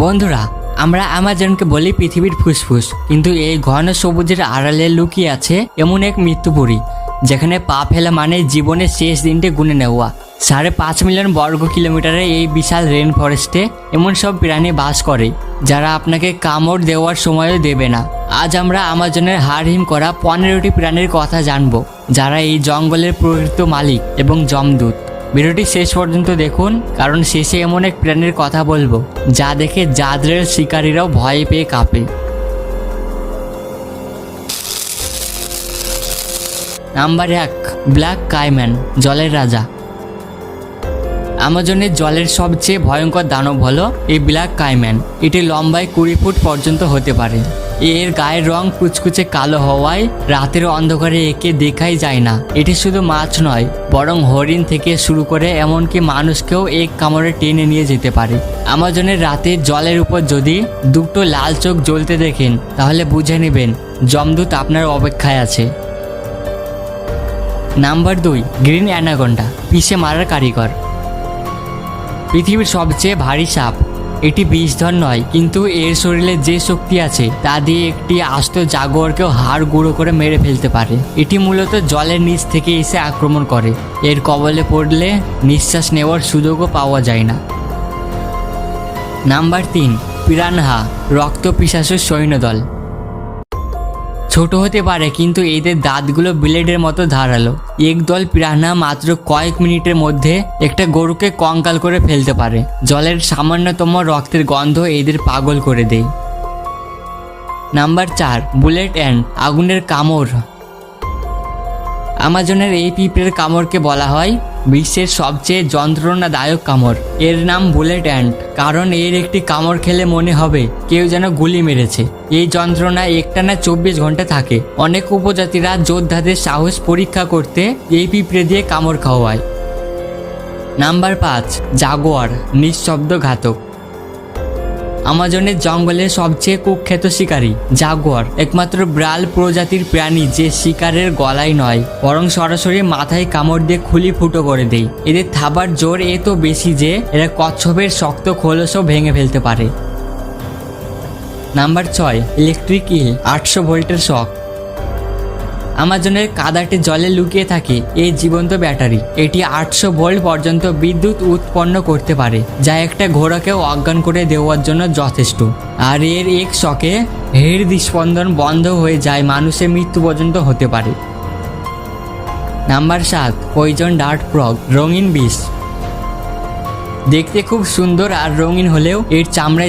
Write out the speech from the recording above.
বন্ধুরা, আমরা অ্যামাজনকে বলি পৃথিবীর ফুসফুস, কিন্তু এই ঘন সবুজের আড়ালে লুকিয়ে আছে এমন এক মৃত্যুপুরী, যেখানে পা ফেলা মানে জীবনের শেষ দিনটি গুনে নেওয়া। 5.5 মিলিয়ন বর্গ কিলোমিটারের এই বিশাল রেন ফরেস্টে এমন সব প্রাণী বাস করে যারা আপনাকে কামড় দেওয়ার সময়ও দেবে না। আজ আমরা অ্যামাজনের হাড় হিম করা 15টি প্রাণীর কথা জানবো, যারা এই জঙ্গলের প্রকৃত মালিক এবং যমদূত। ভিডিওটি শেষ পর্যন্ত দেখুন, কারণ শেষে এমন এক প্রাণীর কথা বলবো যা দেখে জাদ্রের শিকারীরাও ভয় পেয়ে কাঁপে। নাম্বার 1, ব্ল্যাক কাইম্যান, জলের রাজা। অ্যামাজনের জলের সবচেয়ে ভয়ঙ্কর দানব হলো এই ব্ল্যাক কাইম্যান। এটি লম্বায় 20 ফুট পর্যন্ত হতে পারে। এর গায়ের রং কুচকুচে কালো হওয়ায় রাতের অন্ধকারে একে দেখাই যায় না। এটি শুধু মাছ নয়, বরং হরিণ থেকে শুরু করে এমনকি মানুষকেও এক কামড়ে টেনে নিয়ে যেতে পারে। অ্যামাজনের রাতে জলের উপর যদি দুটো লাল চোখ জ্বলতে দেখেন, তাহলে বুঝে নেবেন যমদূত আপনার অপেক্ষায় আছে। নাম্বার 2, গ্রিন অ্যানাকোন্ডা, পিষে মারার কারিগর। পৃথিবীর সবচেয়ে ভারী সাপ। এটি বিষধর নয়, কিন্তু এর শরীরে যে শক্তি আছে তা দিয়ে একটি আস্ত জাগুয়ারকেও হাড় গুঁড়ো করে মেরে ফেলতে পারে। এটি মূলত জলের নিচ থেকে এসে আক্রমণ করে। এর কবলে পড়লে নিঃশ্বাস নেওয়ার সুযোগও পাওয়া যায় না। নাম্বার 3, পিরানহা, রক্ত পিশাচের সৈন্যদল। ছোট হতে পারে, কিন্তু এদের দাঁতগুলো ব্লেডের মতো ধারালো। এক দল পিরানহা মাত্র কয়েক মিনিটের মধ্যে একটা গরুকে কঙ্কাল করে ফেলতে পারে। জলের সামান্যতম রক্তের গন্ধ এদের পাগল করে দেয়। নাম্বার 4, বুলেট অ্যান্ট, আগুনের কামড়। অ্যামাজনের এই পিঁপড়ের কামড়কে বলা হয় বিশ্বের সবচেয়ে যন্ত্রণাদায়ক কামড়। এর নাম বুলেট অ্যান্ট, কারণ এর একটি কামড় খেলে মনে হবে কেউ যেন গুলি মেরেছে। এই যন্ত্রণা একটানা 24 ঘন্টা থাকে। অনেক উপজাতিরা যোদ্ধাদের সাহস পরীক্ষা করতে এই পিঁপড়ে দিয়ে কামড় খাওয়ায়। নাম্বার 5, জাগুয়ার, নিঃশব্দ ঘাতক। অ্যামাজনের জঙ্গলের সবচেয়ে কুখ্যাত শিকারী জাগুয়ার একমাত্র বিরল প্রজাতির প্রাণী যে শিকারের গলায় নয়, বরং সরাসরি মাথায় কামড় দিয়ে খুলি ফুটো করে দেয়। এদের থাবার জোর এত বেশি যে এরা কচ্ছপের শক্ত খোলসও ভেঙে ফেলতে পারে। নাম্বার 6, ইলেকট্রিক ইল, 800 ভোল্টের শক। অ্যামাজনের কাদাটে জলে লুকিয়ে থাকে এই জীবন্ত ব্যাটারি। এটি 800 ভোল্ট পর্যন্ত বিদ্যুৎ উৎপন্ন করতে পারে, যা একটা ঘোড়াকেও অজ্ঞান করে দেওয়ার জন্য যথেষ্ট। আর এর এক শকে হৃদস্পন্দন বন্ধ হয়ে যায়, মানুষের মৃত্যু পর্যন্ত হতে পারে। নাম্বার 7, পয়জন ডার্ট ফ্রগ, রঙিন বিষ। দেখতে খুব সুন্দর আর রঙিন হলেও এর চামড়ায়